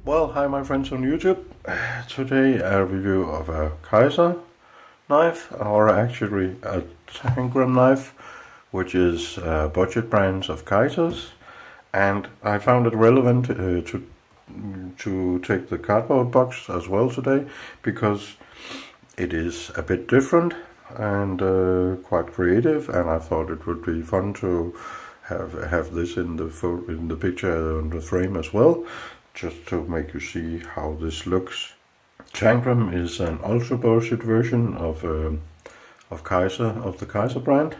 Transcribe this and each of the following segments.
Well, hi my friends on YouTube. Today a review of a Kizer knife, or actually a Tangram knife, which is a budget brand of Kizers, and I found it relevant to take the cardboard box as well today, because it is a bit different and quite creative, and I thought it would be fun to have this in the picture on the frame as well, just to make you see how this looks. Tangram is an ultra budget version of Kizer, of the Kizer brand.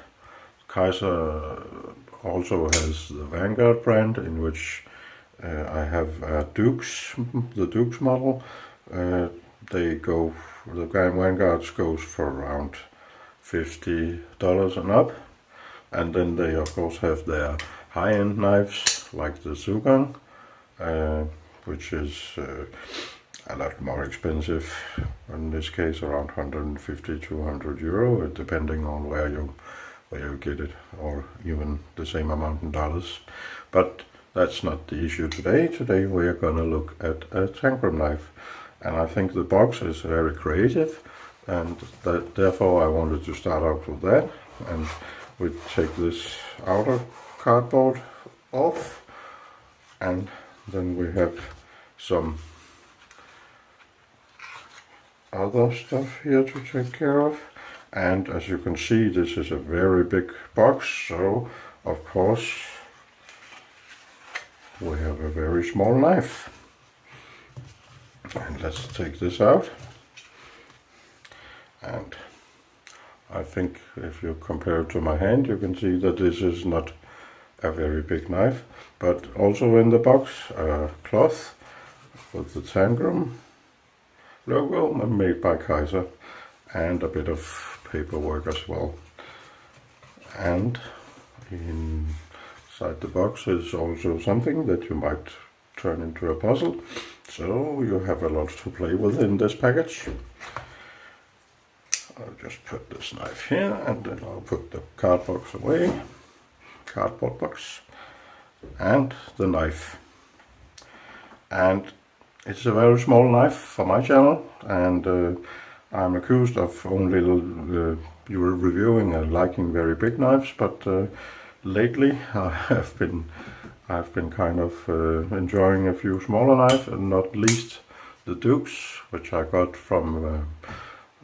Kizer also has the Vanguard brand, in which I have the Dukes model. The Vanguards goes for around $50 and up, and then they of course have their high-end knives like the Zugang, which is a lot more expensive, in this case around 150-200 euro, depending on where you get it, or even the same amount in dollars. But that's not the issue today. Today we are gonna look at a Tangram knife, and I think the box is very creative, and therefore I wanted to start out with that. And we take this outer cardboard off, and then we have some other stuff here to take care of. And as you can see, this is a very big box, so of course we have a very small knife. And let's take this out. And I think if you compare it to my hand, you can see that this is not a very big knife. But also in the box, a cloth with the Tangram logo made by Kizer, and a bit of paperwork as well. And inside the box is also something that you might turn into a puzzle, so you have a lot to play with in this package. I'll just put this knife here, and then I'll put the cardboard box, and the knife. And it's a very small knife for my channel, and I'm accused of only reviewing and liking very big knives, but lately I've been kind of enjoying a few smaller knives, and not least the Dukes, which I got from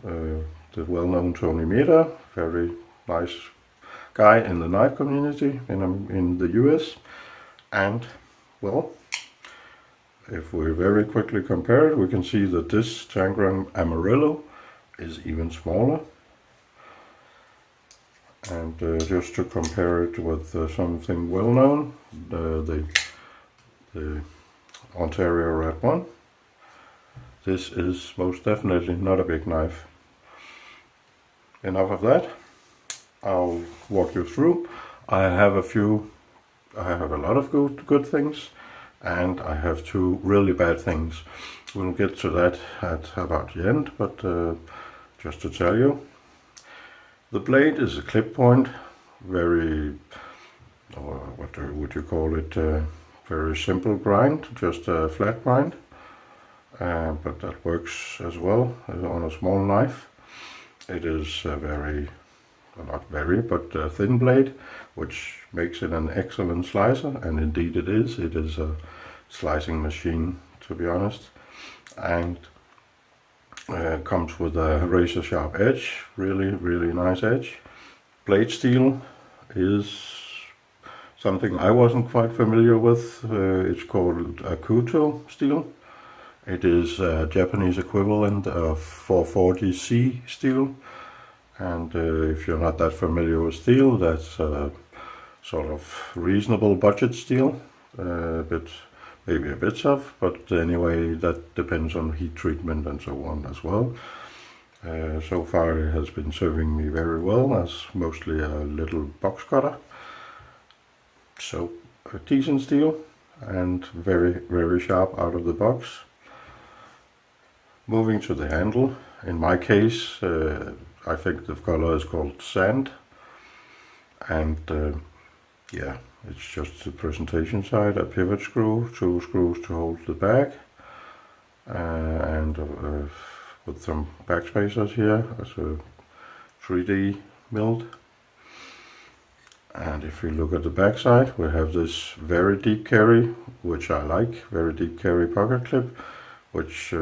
the well-known Tony Meder, very nice guy in the knife community in the US. And well, if we very quickly compare it, we can see that this Tangram Amarillo is even smaller. And just to compare it with something well-known, the Ontario Red One, this is most definitely not a big knife. Enough of that. I'll walk you through. I have a lot of good things, and I have two really bad things. We'll get to that at about the end, but just to tell you, the blade is a clip point, very, or what would you call it, very simple grind, just a flat grind, but that works as well on a small knife. It is a thin blade, which makes it an excellent slicer, and indeed it is. It is a slicing machine, to be honest, and comes with a razor sharp edge, really nice edge. Blade steel is something I wasn't quite familiar with. It's called Akuto steel. It is a Japanese equivalent of 440C steel, and if you're not that familiar with steel, that's sort of reasonable budget steel, maybe a bit tough, but anyway, that depends on heat treatment and so on as well. So far it has been serving me very well as mostly a little box cutter. So a decent steel, and very sharp out of the box. Moving to the handle, in my case I think the color is called Sand, and yeah, it's just the presentation side, a pivot screw, 2 screws to hold the bag, and with some backspacers here as a 3D milled. And if we look at the back side, we have this very deep carry, which I like, very deep carry pocket clip, which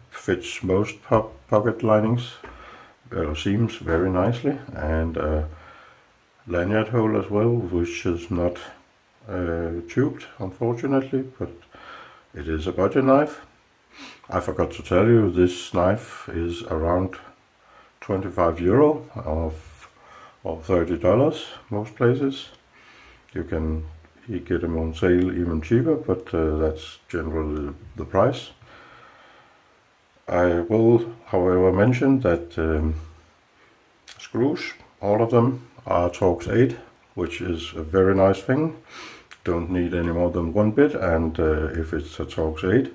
fits most pocket linings or seams very nicely, and a lanyard hole as well, which is not tubed, unfortunately, but it is a budget knife. I forgot to tell you, this knife is around 25 euro or $30 most places. You can get them on sale even cheaper, but that's generally the price. I will, however, mention that screws, all of them are Torx 8, which is a very nice thing. Don't need any more than one bit, and if it's a Torx 8,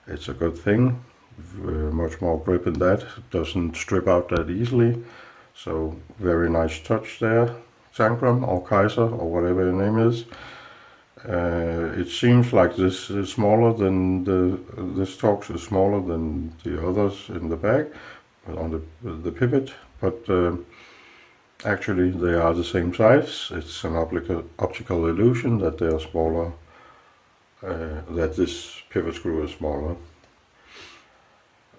it's a good thing. Much more grip in that, doesn't strip out that easily. So very nice touch there, Tangram or Kizer or whatever your name is. It seems like this is smaller than this Torx is smaller than the others in the bag on the pivot, but actually they are the same size. It's an optical illusion that they are smaller, that this pivot screw is smaller.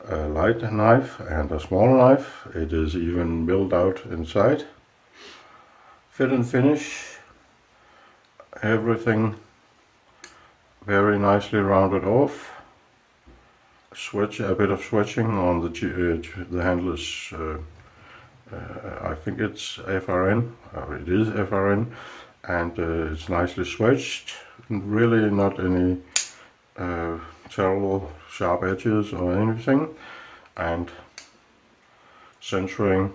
A light knife and a small knife. It is even milled out inside. Fit and finish, everything very nicely rounded off. A bit of switching on the handle is, I think it's FRN, it is FRN, and it's nicely switched. Really not any terrible sharp edges or anything. And censoring,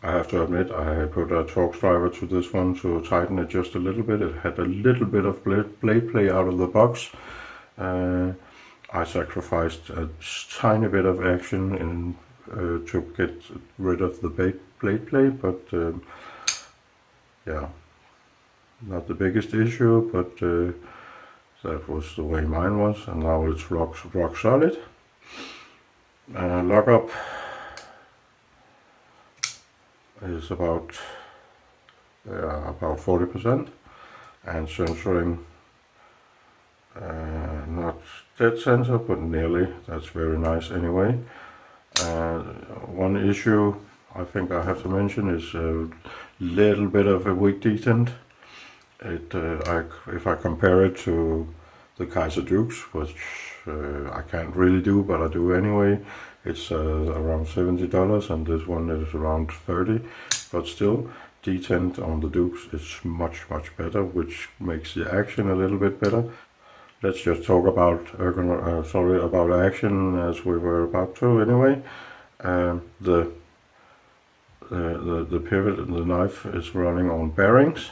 I have to admit, I put a Torx driver to this one to tighten it just a little bit. It had a little bit of blade play out of the box. I sacrificed a tiny bit of action to get rid of the blade play, but yeah, not the biggest issue, but that was the way mine was, and now it's rock solid. Lockup is about 40%, and censoring not dead center, but nearly. That's very nice anyway. One issue I think I have to mention is a little bit of a weak detent. If I compare it to the Kizer Dukes, which I can't really do, but I do anyway, it's around $70, and this one is around 30. But still, detent on the Dukes is much better, which makes the action a little bit better. Let's just talk about about action, as we were about to anyway. The pivot in the knife is running on bearings,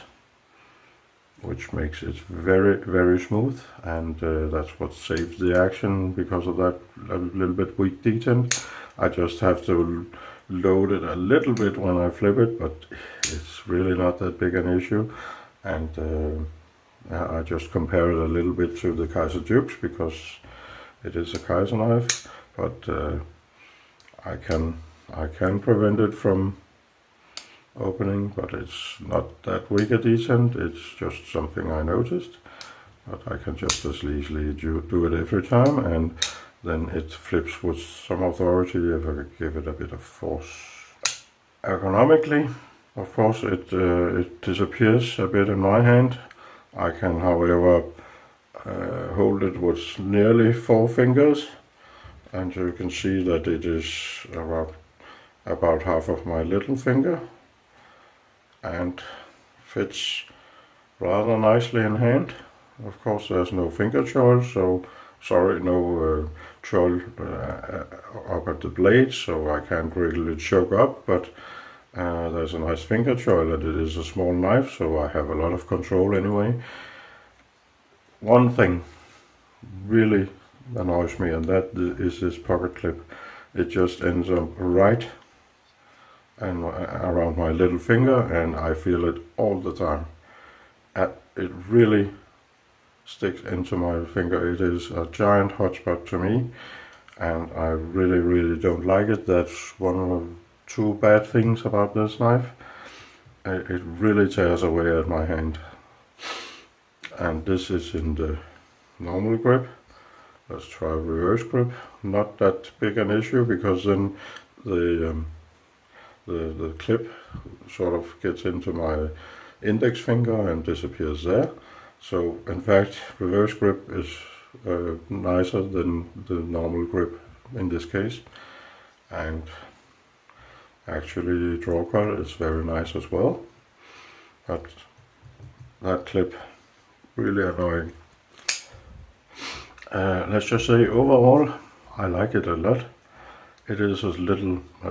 which makes it very smooth, and that's what saves the action because of that a little bit weak detent. I just have to load it a little bit when I flip it, but it's really not that big an issue. And I just compare it a little bit to the Kizer Dukes because it is a Kizer knife, but I can prevent it from opening, but it's not that weak a detent. It's just something I noticed, but I can just as easily do it every time, and then it flips with some authority if I give it a bit of force. Ergonomically, of course, it disappears a bit in my hand. I can, however, hold it with nearly 4 fingers, and you can see that it is about half of my little finger, and fits rather nicely in hand. Of course, there's no finger choil, no choil up at the blade, so I can't really choke up, but there's a nice finger choil, and it is a small knife, so I have a lot of control anyway. One thing really annoys me, and that is this pocket clip. It just ends up right and around my little finger, and I feel it all the time. It really sticks into my finger. It is a giant hotspot to me, and I really don't like it. That's one of the two bad things about this knife. It really tears away at my hand. And this is in the normal grip. Let's try reverse grip. Not that big an issue, because then the clip sort of gets into my index finger and disappears there. So in fact, reverse grip is nicer than the normal grip in this case. And actually draw cut is very nice as well. But that clip, really annoying. Let's just say overall, I like it a lot. It is a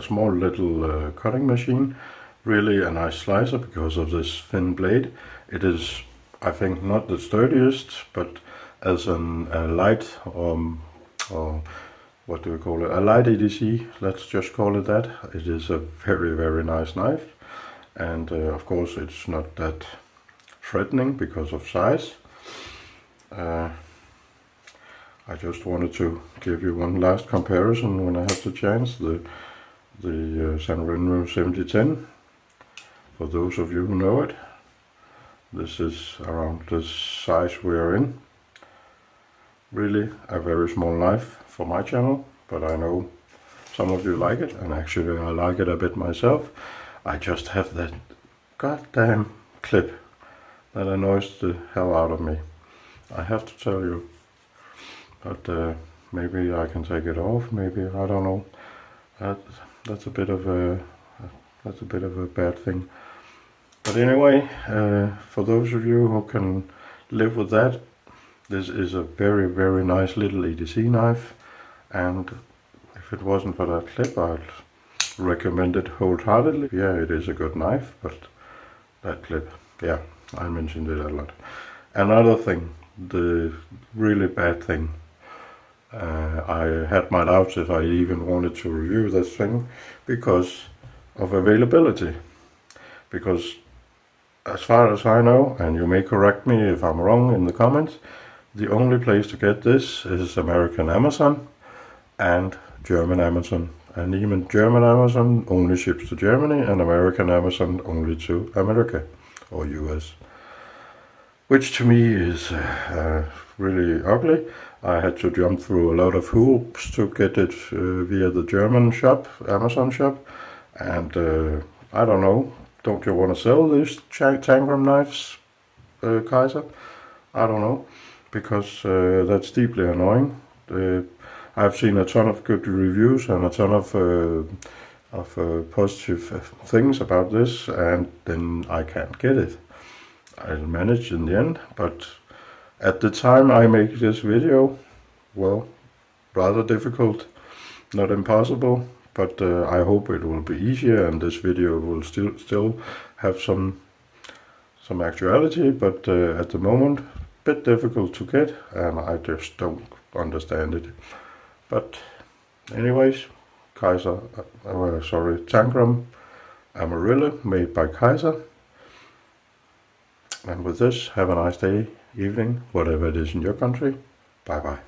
small little cutting machine, really a nice slicer because of this thin blade. It is, I think, not the sturdiest, but as a light or what do we call it? A light EDC, let's just call it that. It is a very nice knife, and of course it's not that threatening because of size. I just wanted to give you one last comparison when I have the chance. The Sanrenmo 7010, for those of you who know it, this is around the size we are in. Really a very small knife for my channel, but I know some of you like it, and actually I like it a bit myself. I just have that goddamn clip that annoys the hell out of me, I have to tell you. But maybe I can take it off. Maybe, I don't know. That's a bit of a bad thing. But anyway, for those of you who can live with that, this is a very nice little EDC knife. And if it wasn't for that clip, I'd recommend it wholeheartedly. Yeah, it is a good knife, but that clip, yeah, I mentioned it a lot. Another thing, the really bad thing. I had my doubts if I even wanted to review this thing because of availability. Because as far as I know, and you may correct me if I'm wrong in the comments, the only place to get this is American Amazon and German Amazon. And even German Amazon only ships to Germany, and American Amazon only to America or US. Which to me is really ugly. I had to jump through a lot of hoops to get it via the German shop, Amazon shop, and I don't know, don't you want to sell these Tangram knives, Kizer? I don't know, because that's deeply annoying. I've seen a ton of good reviews and a ton of positive things about this, and then I can't get it. I'll manage in the end, but at the time I make this video, well, rather difficult, not impossible, but I hope it will be easier, and this video will still have some actuality, but at the moment, a bit difficult to get, and I just don't understand it. But anyways, Tangram Amarillo, made by Kizer. And with this, have a nice day, evening, whatever it is in your country. Bye bye.